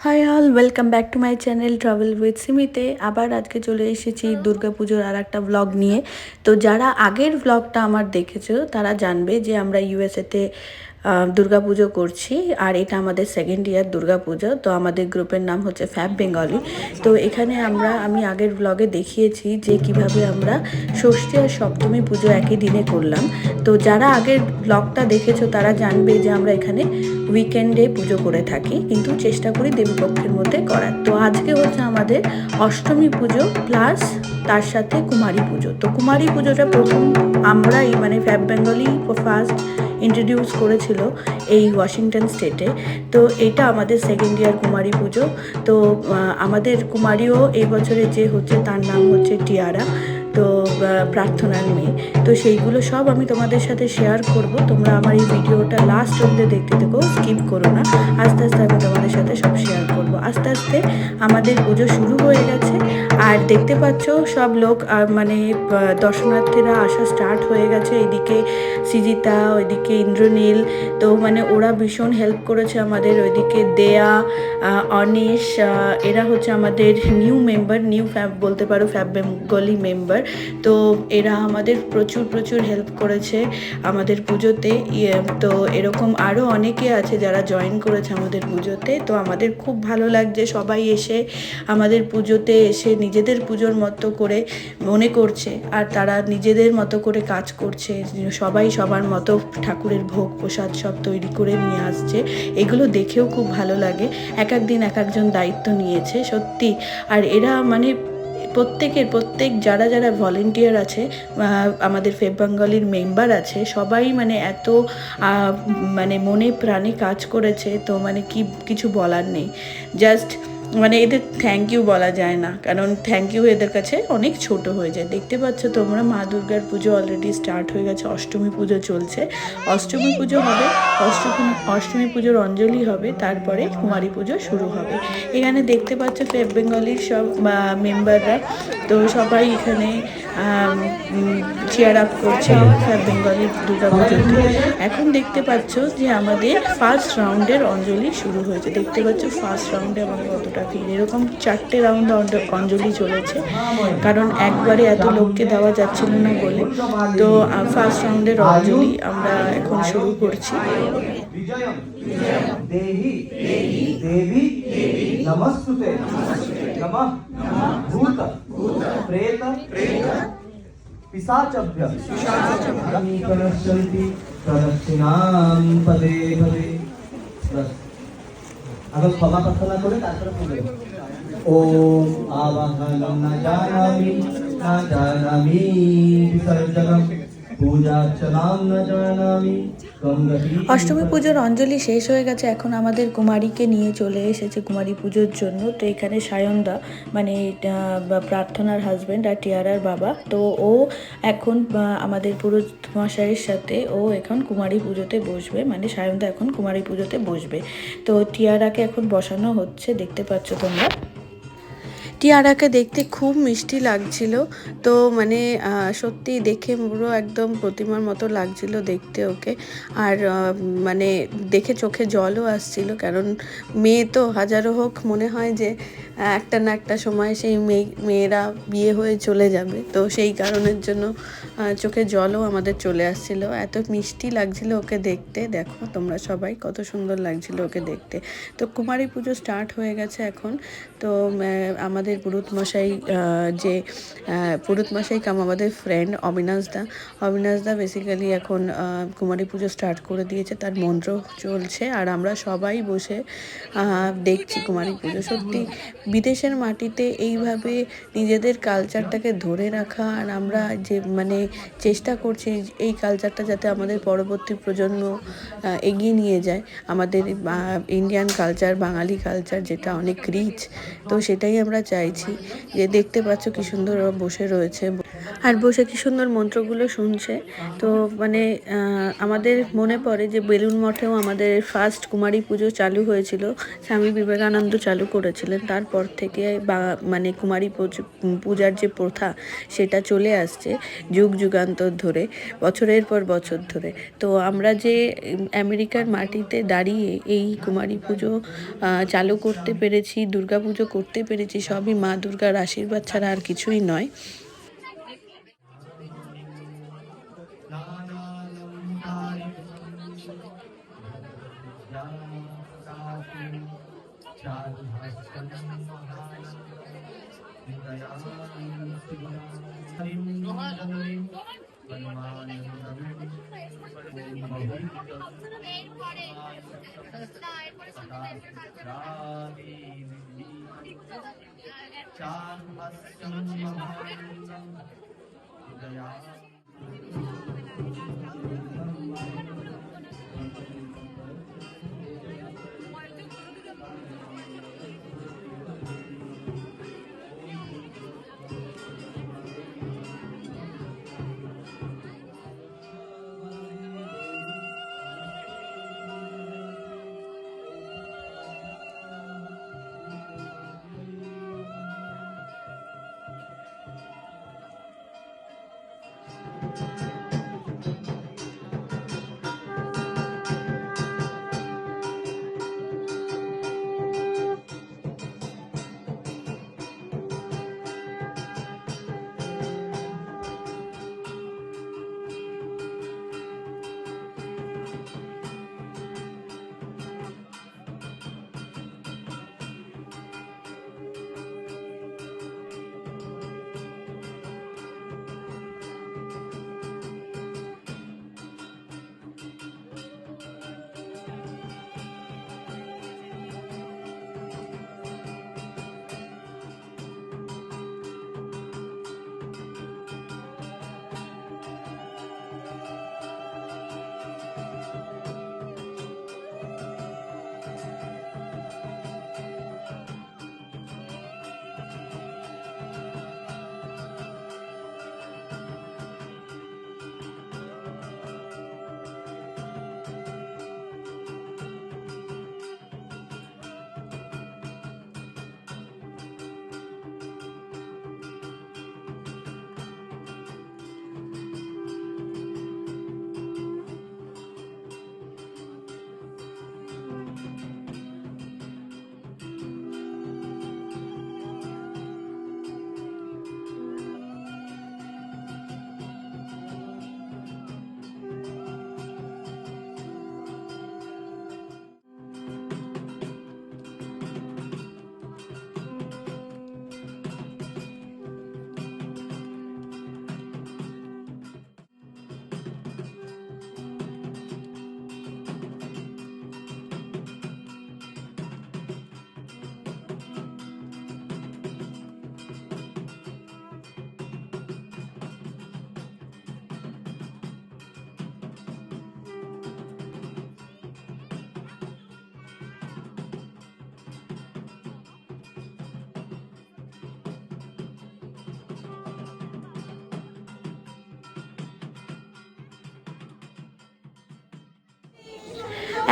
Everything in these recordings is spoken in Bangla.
High all, welcome back to my channel travel with সিমিতে। আবার আজকে চলে এসেছি দুর্গাপুজোর আর একটা ব্লগ নিয়ে। তো যারা আগের ব্লগটা আমার দেখেছো তারা জানবে যে আমরা ইউএসএতে দুর্গাপুজো করছি, আর এটা আমাদের সেকেন্ড ইয়ার দুর্গাপুজো। তো আমাদের গ্রুপের নাম হচ্ছে ফ্যাব বেঙ্গলি। তো এখানে আমি আগের ব্লগে দেখিয়েছি যে কিভাবে আমরা ষষ্ঠী আর সপ্তমী পুজো একই দিনে করলাম। তো যারা আগের ব্লগটা দেখেছো তারা জানবে যে আমরা এখানে উইকেন্ডে পুজো করে থাকি, কিন্তু চেষ্টা করি দেবীপক্ষের মধ্যে করার। তো আজকে হচ্ছে আমাদের অষ্টমী পুজো প্লাস তার সাথে কুমারী পুজো। তো কুমারী পুজোটা প্রথম আমরাই মানে ফ্যাব বেঙ্গলি ফার্স্ট ইন্ট্রোডিউস করেছিল এই ওয়াশিংটন স্টেটে। তো এটা আমাদের সেকেন্ড ইয়ার কুমারী পুজো। তো আমাদের কুমারীও এই বছরে যে হচ্ছে তার নাম হচ্ছে টিয়ারা, তো প্রার্থনার মেয়ে। তো সেইগুলো সব আমি তোমাদের সাথে শেয়ার করব। তোমরা আমার এই ভিডিওটা লাস্ট অবধি দেখতে থেকো, স্কিপ করো না। আস্তে আস্তে আমি তোমাদের সাথে সব শেয়ার করব। আস্তে আস্তে আমাদের পুজো শুরু হয়ে গেছে, আর দেখতে পাচ্ছ সব লোক মানে দর্শনার্থীরা আসা স্টার্ট হয়ে গেছে। এদিকে সৃজিতা, ওইদিকে ইন্দ্রনীল, তো মানে ওরা ভীষণ হেল্প করেছে আমাদের। ওইদিকে দেয়া, অনিশ, এরা হচ্ছে আমাদের নিউ মেম্বার, নিউ ফ্যাব বলতে পারো, ফ্যাব বেঙ্গলি মেম্বার। তো এরা আমাদের প্রচুর প্রচুর হেল্প করেছে আমাদের পুজোতে। তো এরকম আরও অনেকে আছে যারা জয়েন করেছে আমাদের পুজোতে। তো আমাদের খুব ভালো লাগছে সবাই এসে আমাদের পুজোতে এসে নিজেদের পুজোর মতো করে মনে করছে, আর তারা নিজেদের মতো করে কাজ করছে। সবাই সবার মতো ঠাকুরের ভোগ প্রসাদ সব তৈরি করে নিয়ে আসছে। এগুলো দেখেও খুব ভালো লাগে। এক একদিন এক একজন দায়িত্ব নিয়েছে সত্যি। আর এরা মানে প্রত্যেক যারা যারা ভলেন্টিয়ার আছে, আমাদের ফেব বেঙ্গলির মেম্বার আছে, সবাই মানে এত মানে মনে প্রাণে কাজ করেছে। তো মানে কিছু বলার নেই। জাস্ট মানে এদের থ্যাংক ইউ বলা যায় না, কারণ থ্যাংক ইউ এদের কাছে অনেক ছোট হয়ে যায়। দেখতে পাচ্ছ তোমরা মা দুর্গার পুজো অলরেডি স্টার্ট হয়ে গেছে, অষ্টমী পুজো চলছে। অষ্টমী পুজো হবে, অষ্টমী পুজোর অঞ্জলি হবে, তারপরে কুমারী পুজো শুরু হবে। এখানে দেখতে পাচ্ছ ফেব বেঙ্গলির সব মেম্বাররা, তো সবাই এখানে চেয়ার আপ করছে ফ্যাব বেঙ্গলির দুর্গা পুজোতে। এখন দেখতে পাচ্ছ যে আমাদের ফার্স্ট রাউন্ডের অঞ্জলি শুরু হয়েছে। দেখতে পাচ্ছ ফার্স্ট রাউন্ডে আমাদের কতটা ভিড়। এরকম 4টে রাউন্ড অঞ্জলি চলেছে, কারণ একবারে এত লোককে দেওয়া যাচ্ছিল না বলে। তো ফার্স্ট রাউন্ডের অঞ্জলি আমরা এখন শুরু করছি। पिशाचभ्य समीकरणश्चलति प्रदक्षिणां पदे पदे। अगर क्षमा प्रार्थना करे तारপরে পড়বে ओम आवाहनं न जानामि विसर्जनं पूजार्चनां न जानामि। অষ্টমী পুজোর অঞ্জলি শেষ হয়ে গেছে। এখন আমাদের কুমারীকে নিয়ে চলে এসেছে কুমারী পুজোর জন্য। তো এখানে সায়নদা মানে প্রার্থনার হাজব্যান্ড আর টিয়ারার বাবা, তো ও এখন আমাদের পুরোহিত মশাইয়ের সাথে ও এখন কুমারী পুজোতে বসবে, মানে সায়নদা এখন কুমারী পুজোতে বসবে। তো টিয়ারাকে এখন বসানো হচ্ছে, দেখতে পাচ্ছ তোমরা। টিয়ারাকে দেখতে খুব মিষ্টি লাগছিল। তো মানে সত্যি দেখে পুরো একদম প্রতিমার মতো লাগছিল দেখতে ওকে। আর মানে দেখে চোখে জলও আসছিল, কারণ মেয়ে তো হাজারো হোক মনে হয় যে একটা না একটা সময় সেই মেয়েরা বিয়ে হয়ে চলে যাবে। তো সেই কারণের জন্য চোখে জলও আমাদের চলে আসছিল, এত মিষ্টি লাগছিল ওকে দেখতে। দেখো তোমরা সবাই কত সুন্দর লাগছিল ওকে দেখতে। তো কুমারী পুজো স্টার্ট হয়ে গেছে এখন। তো আমাদের পুরোহিত মশাই কাম আমাদের ফ্রেন্ড অবিনাশদা বেসিক্যালি এখন কুমারী পুজো স্টার্ট করে দিয়েছে, তার মন্ত্র চলছে, আর আমরা সবাই বসে দেখছি কুমারী পুজো। সত্যি বিদেশের মাটিতে এইভাবে নিজেদের কালচারটাকে ধরে রাখা, আর আমরা যে মানে চেষ্টা করছি এই কালচারটা যাতে আমাদের পরবর্তী প্রজন্ম এগিয়ে নিয়ে যায়। আমাদের ইন্ডিয়ান কালচার, বাঙালি কালচার যেটা অনেক রিচ, তো সেটাই আমরা চাইছি। যে দেখতে পাচ্ছ কি সুন্দর বসে রয়েছে। আর বসে কি সুন্দর মন্ত্রগুলো শুনছে। তো মানে আমাদের মনে পড়ে যে বেলুড় মঠেও আমাদের ফার্স্ট কুমারী পুজো চালু হয়েছিল, স্বামী বিবেকানন্দ চালু করেছিলেন। তারপর থেকে মানে কুমারী পূজার যে প্রথা সেটা চলে আসছে যুগ যুগান্তর ধরে, বছরের পর বছর ধরে। তো আমরা যে আমেরিকার মাটিতে দাঁড়িয়ে এই কুমারী পুজো চালু করতে পেরেছি, দুর্গা পুজো করতে পেরেছি, সবই মা দুর্গার আশীর্বাদ ছাড়া আর কিছুই নয়।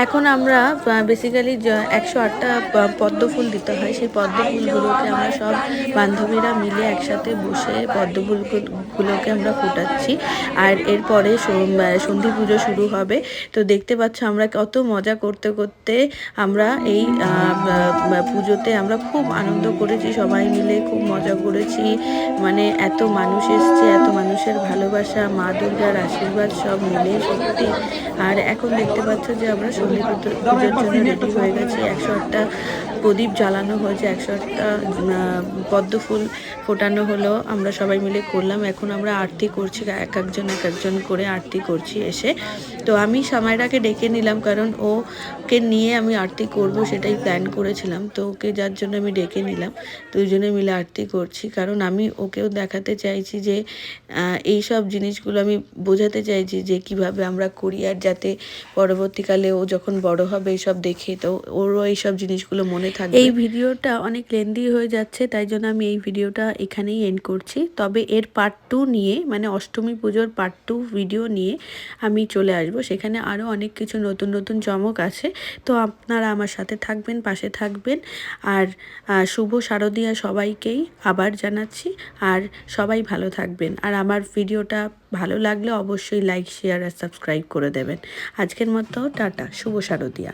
এখন আমরা বেসিক্যালি 108টা পদ্ম ফুল দিতে হয়, সেই পদ্ম ফুলগুলোকে আমরা সব বান্ধবীরা মিলে একসাথে বসে পদ্ম ফুলগুলোকে আমরা ফোটাচ্ছি। আর এরপরে সন্ধি পুজো শুরু হবে। তো দেখতে পাচ্ছ আমরা কত মজা করতে করতে আমরা এই পুজোতে আমরা খুব আনন্দ করেছি, সবাই মিলে খুব মজা করেছি। মানে এত মানুষ এসছে, এত মানুষের ভালোবাসা, মা দুর্গার আশীর্বাদ সব মিলে সত্যি। আর এখন দেখতে পাচ্ছ যে আমরা সন্ধি পুজোর জন্য রেডি হয়ে গেছি। 108টা প্রদীপ জ্বালানো হয়েছে, 108টা পদ্ম ফুল ফোটানো হলো, আমরা সবাই মিলে করলাম। এখন আমরা আরতি করছি, এক একজন করে আরতি করছি এসে। তো আমি সামাইরাকে ডেকে নিলাম, কারণ ওকে নিয়ে আমি আরতি করব সেটাই প্ল্যান করেছিলাম। তো ওকে যার জন্য আমি ডেকে নিলাম, দুইজনে মিলে আরতি করছি। কারণ আমি ওকেও দেখাতে চাইছি যে এই সব জিনিসগুলো আমি বোঝাতে চাইছি যে কিভাবে আমরা করি, আর যাতে পরবর্তীকালে ও যখন বড় হবে এইসব দেখে তো ওরও এইসব জিনিসগুলো মনে সাবধানে থাকবে। এই ভিডিওটা অনেক লেন্দি হয়ে যাচ্ছে, তাই জন্য আমি এই ভিডিওটা এখানেই এন্ড করছি। তবে এর পার্ট 2 নিয়ে, মানে অষ্টমী পুজোর পার্ট 2 ভিডিও নিয়ে আমি চলে আসব। সেখানে আরও অনেক কিছু নতুন নতুন চমক আছে। তো আপনারা আমার সাথে থাকবেন, পাশে থাকবেন। আর শুভ শারদীয়া সবাইকেই আবার জানাচ্ছি। আর সবাই ভালো থাকবেন। আর আমার ভিডিওটা ভালো লাগলে অবশ্যই লাইক, শেয়ার আর সাবস্ক্রাইব করে দেবেন। আজকের মতো টাটা, শুভ শারদীয়া।